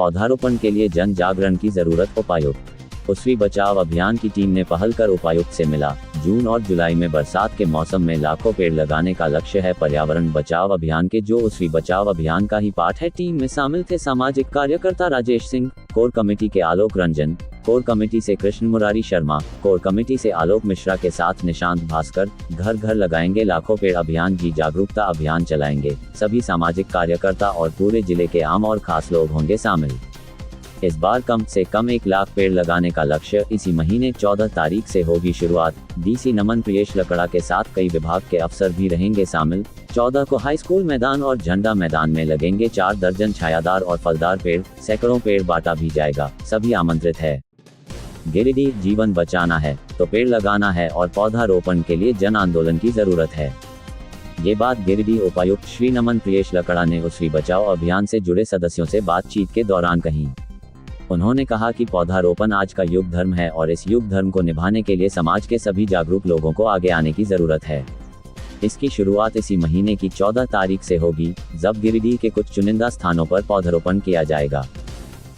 पौधारोपण के लिए जन जागरण की जरूरत। उपायुक्त उसवी बचाव अभियान की टीम ने पहल कर उपायुक्त से मिला। जून और जुलाई में बरसात के मौसम में लाखों पेड़ लगाने का लक्ष्य है। पर्यावरण बचाव अभियान के जो उसवी बचाव अभियान का ही पार्ट है। टीम में शामिल थे सामाजिक कार्यकर्ता राजेश सिंह, कोर कमेटी के आलोक रंजन, कोर कमेटी से कृष्ण मुरारी शर्मा, कोर कमेटी से आलोक मिश्रा के साथ निशांत भास्कर। घर घर लगाएंगे लाखों पेड़ अभियान की जागरूकता अभियान चलाएंगे। सभी सामाजिक कार्यकर्ता और पूरे जिले के आम और खास लोग होंगे शामिल। इस बार कम से कम 1 लाख पेड़ लगाने का लक्ष्य। इसी महीने 14 तारीख से होगी शुरुआत। डीसी नमन प्रियेश लकड़ा के साथ कई विभाग के अफसर भी रहेंगे शामिल। 14 को हाई स्कूल मैदान और झंडा मैदान में लगेंगे 4 दर्जन छायादार और फलदार पेड़। सैकड़ों पेड़ बांटा भी जाएगा, सभी आमंत्रित है। गिरिडीह जीवन बचाना है तो पेड़ लगाना है और पौधारोपण के लिए जन आंदोलन की जरूरत है। ये बात गिरिडीह उपायुक्त श्री नमन प्रियेश लकड़ा ने उसवी बचाओ अभियान से जुड़े सदस्यों से बातचीत के दौरान कही। उन्होंने कहा कि पौधारोपण आज का युग धर्म है और इस युग धर्म को निभाने के लिए समाज के सभी जागरूक लोगों को आगे आने की जरूरत है। इसकी शुरुआत इसी महीने की 14 तारीख से होगी, जब गिरिडीह के कुछ चुनिंदा स्थानों पर पौधारोपण किया जाएगा।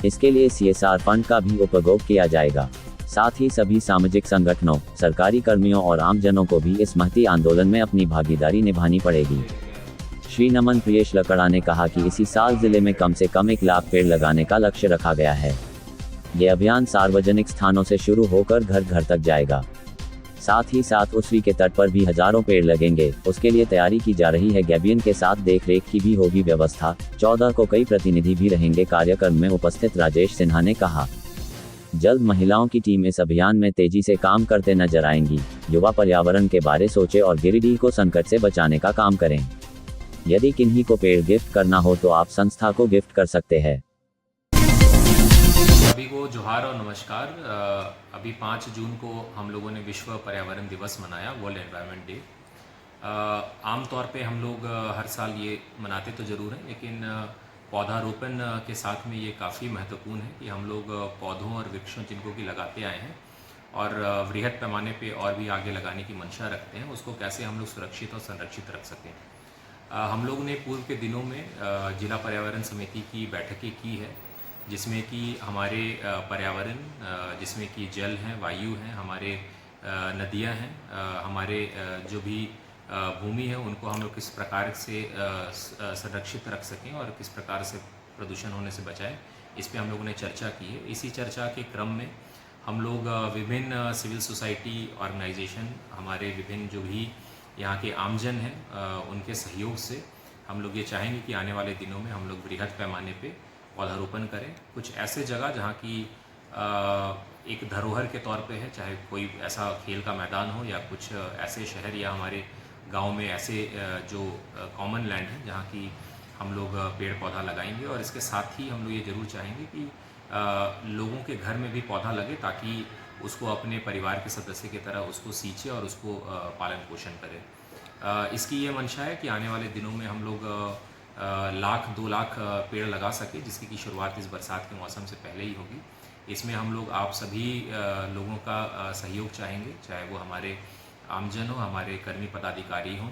इसके लिए CSR फंड का भी उपयोग किया जाएगा। साथ ही सभी सामाजिक संगठनों, सरकारी कर्मियों और आमजनों को भी इस महती आंदोलन में अपनी भागीदारी निभानी पड़ेगी। श्री नमन प्रियेश लकड़ा ने कहा कि इसी साल जिले में कम से कम 1 लाख पेड़ लगाने का लक्ष्य रखा गया है। ये अभियान सार्वजनिक स्थानों से शुरू होकर घर घर तक जाएगा। साथ ही साथ उसवी के तट पर भी हजारों पेड़ लगेंगे। उसके लिए तैयारी की जा रही है। गैबियन के साथ देखरेख की भी होगी व्यवस्था। 14 को कई प्रतिनिधि भी रहेंगे। कार्यक्रम में उपस्थित राजेश सिन्हा ने कहा, जल्द महिलाओं की टीम इस अभियान में तेजी से काम करते नजर आएंगी। युवा पर्यावरण के बारे सोचे और गिरिडीह को संकट से बचाने का काम करें। यदि किन्हीं को पेड़ गिफ्ट करना हो तो आप संस्था को गिफ्ट कर सकते हैं। सभी को जोहार और नमस्कार। अभी 5 जून को हम लोगों ने विश्व पर्यावरण दिवस मनाया, वर्ल्ड एनवायरनमेंट डे। आमतौर पे हम लोग हर साल ये मनाते तो ज़रूर हैं, लेकिन पौधारोपण के साथ में ये काफ़ी महत्वपूर्ण है कि हम लोग पौधों और वृक्षों जिनको कि लगाते आए हैं और वृहद पैमाने पे और भी आगे लगाने की मंशा रखते हैं, उसको कैसे हम लोग सुरक्षित और संरक्षित रख सकें। हम लोग ने पूर्व के दिनों में जिला पर्यावरण समिति की बैठकें की है, जिसमें कि हमारे पर्यावरण, जिसमें कि जल हैं, वायु हैं, हमारे नदियां हैं, हमारे जो भी भूमि है, उनको हम लोग किस प्रकार से संरक्षित रख सकें और किस प्रकार से प्रदूषण होने से बचाएं, इस पे हम लोगों ने चर्चा की है। इसी चर्चा के क्रम में हम लोग विभिन्न सिविल सोसाइटी ऑर्गेनाइजेशन, हमारे विभिन्न जो भी यहाँ के आमजन हैं, उनके सहयोग से हम लोग ये चाहेंगे कि आने वाले दिनों में हम लोग वृहद पैमाने पे पौधारोपण करें। कुछ ऐसे जगह जहाँ की एक धरोहर के तौर पे है, चाहे कोई ऐसा खेल का मैदान हो या कुछ ऐसे शहर या हमारे गांव में ऐसे जो कॉमन लैंड है जहाँ की हम लोग पेड़ पौधा लगाएंगे। और इसके साथ ही हम लोग ये ज़रूर चाहेंगे कि लोगों के घर में भी पौधा लगे, ताकि उसको अपने परिवार के सदस्य की तरह उसको सींचे और उसको पालन पोषण करें। इसकी ये मंशा है कि आने वाले दिनों में हम लोग 1-2 लाख पेड़ लगा सके, जिसकी की शुरुआत इस बरसात के मौसम से पहले ही होगी। इसमें हम लोग आप सभी लोगों का सहयोग चाहेंगे, चाहे वो हमारे आमजन हो, हमारे कर्मी पदाधिकारी हों,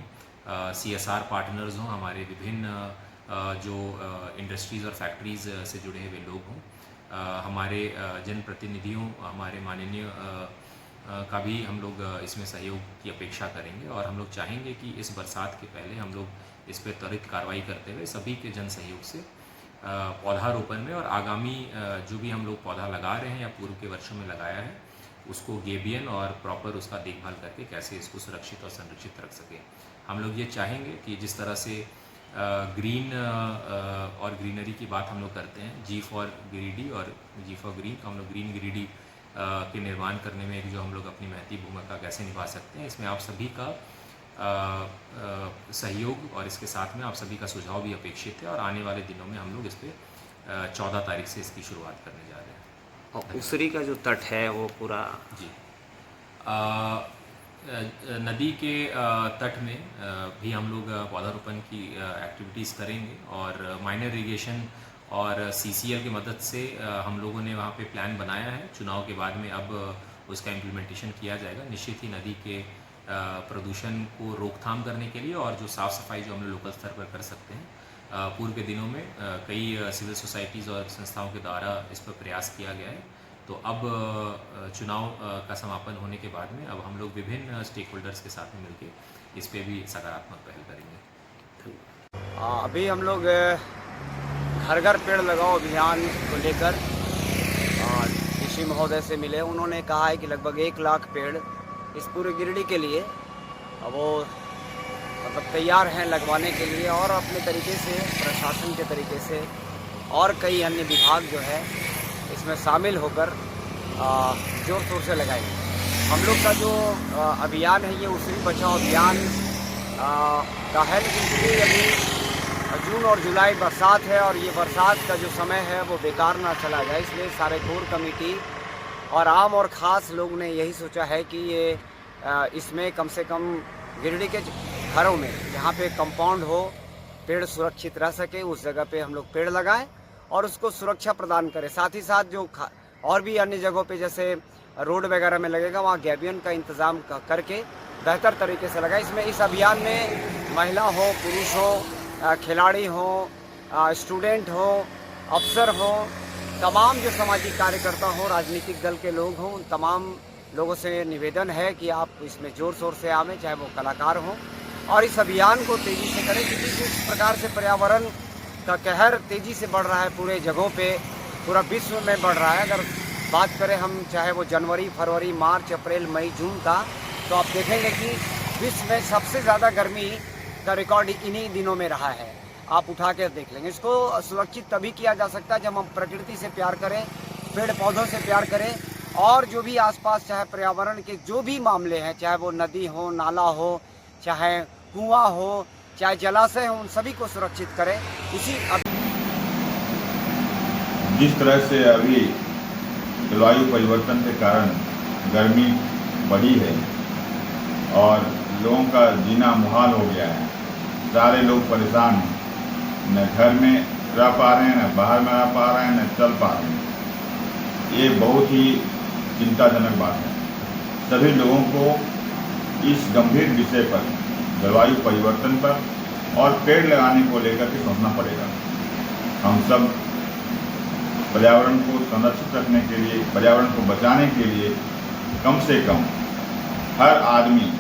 CSR पार्टनर्स हों, हमारे विभिन्न जो इंडस्ट्रीज़ और फैक्ट्रीज़ से जुड़े हुए लोग हों, हमारे जनप्रतिनिधियों, हमारे माननीय का भी हम लोग इसमें सहयोग की अपेक्षा करेंगे। और हम लोग चाहेंगे कि इस बरसात के पहले हम लोग इस पर त्वरित कार्रवाई करते हुए सभी के जन सहयोग से पौधारोपण में और आगामी जो भी हम लोग पौधा लगा रहे हैं या पूर्व के वर्षों में लगाया है, उसको गेबियन और प्रॉपर उसका देखभाल करके कैसे इसको सुरक्षित और संरक्षित रख सकें। हम लोग ये चाहेंगे कि जिस तरह से ग्रीन और ग्रीनरी की बात हम लोग करते हैं, G फॉर गिरिडीह और G फॉर ग्रीन, हम लोग ग्रीन गिरिडीह के निर्माण करने में एक जो हम लोग अपनी महती भूमिका कैसे निभा सकते हैं, इसमें आप सभी का सहयोग और इसके साथ में आप सभी का सुझाव भी अपेक्षित है। और आने वाले दिनों में हम लोग इस पर 14 तारीख से इसकी शुरुआत करने जा रहे हैं। और उसरी का जो तट है वो पूरा जी नदी के तट में भी हम लोग पौधारोपण की एक्टिविटीज़ करेंगे और माइनर इरिगेशन और CCL की मदद से हम लोगों ने वहाँ पे प्लान बनाया है। चुनाव के बाद में अब उसका इम्प्लीमेंटेशन किया जाएगा। निश्चित ही नदी के प्रदूषण को रोकथाम करने के लिए और जो साफ़ सफाई जो हम लोग लोकल स्तर पर कर सकते हैं, पूर्व के दिनों में कई सिविल सोसाइटीज़ और संस्थाओं के द्वारा इस पर प्रयास किया गया है। तो अब चुनाव का समापन होने के बाद में अब हम लोग विभिन्न स्टेक होल्डर्स के साथ में मिलकर इस पे भी सकारात्मक पहल करेंगे। अभी हम लोग घर घर पेड़ लगाओ अभियान को लेकर कृषि महोदय से मिले। उन्होंने कहा है कि लगभग 1 लाख पेड़ इस पूरे गिरिडीह के लिए वो मतलब तैयार हैं लगवाने के लिए, और अपने तरीके से प्रशासन के तरीके से और कई अन्य विभाग जो है इसमें शामिल होकर जोर शोर से लगाएंगे। हम लोग का जो अभियान है ये उससे बचाओ अभियान का है, लेकिन चूँकि अभी जून और जुलाई बरसात है और ये बरसात का जो समय है वो बेकार ना चला जाए, इसलिए सारे कोर कमेटी और आम और ख़ास लोग ने यही सोचा है कि ये इसमें कम से कम गिरिडीह के घरों में जहाँ पे कंपाउंड हो, पेड़ सुरक्षित रह सके, उस जगह पे हम लोग पेड़ लगाएं और उसको सुरक्षा प्रदान करें। साथ ही साथ जो और भी अन्य जगहों पे जैसे रोड वगैरह में लगेगा वहाँ गैबियन का इंतज़ाम करके बेहतर तरीके से लगाएं। इसमें इस अभियान में महिला हो, पुरुष हो, खिलाड़ी हो, स्टूडेंट हो, अफसर हो, तमाम जो सामाजिक कार्यकर्ता हो, राजनीतिक दल के लोग हों, उन तमाम लोगों से निवेदन है कि आप इसमें ज़ोर शोर से आवें, चाहे वो कलाकार हों, और इस अभियान को तेज़ी से करें, क्योंकि जिस प्रकार से पर्यावरण का कहर तेज़ी से बढ़ रहा है पूरे जगहों पे, पूरा विश्व में बढ़ रहा है। अगर बात करें हम चाहे वो जनवरी, फरवरी, मार्च, अप्रैल, मई, जून का, तो आप देखेंगे कि विश्व में सबसे ज़्यादा गर्मी का रिकॉर्ड इन्हीं दिनों में रहा है। आप उठा कर देख लेंगे। इसको सुरक्षित तभी किया जा सकता है जब हम प्रकृति से प्यार करें, पेड़ पौधों से प्यार करें, और जो भी आसपास चाहे पर्यावरण के जो भी मामले हैं, चाहे वो नदी हो, नाला हो, चाहे कुआं हो, चाहे जलाशय हो, उन सभी को सुरक्षित करें। जिस तरह से अभी जलवायु परिवर्तन के कारण गर्मी बढ़ी है और लोगों का जीना मुहाल हो गया है, सारे लोग परेशान हैं, न घर में रह पा रहे हैं, न बाहर में रह पा रहे हैं, न चल पा रहे हैं। ये बहुत ही चिंताजनक बात है। सभी लोगों को इस गंभीर विषय पर, जलवायु परिवर्तन पर और पेड़ लगाने को लेकर के सोचना पड़ेगा। हम सब पर्यावरण को संरक्षित रखने के लिए, पर्यावरण को बचाने के लिए कम से कम हर आदमी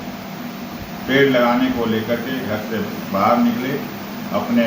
पेड़ लगाने को लेकर के घर से बाहर निकले, अपने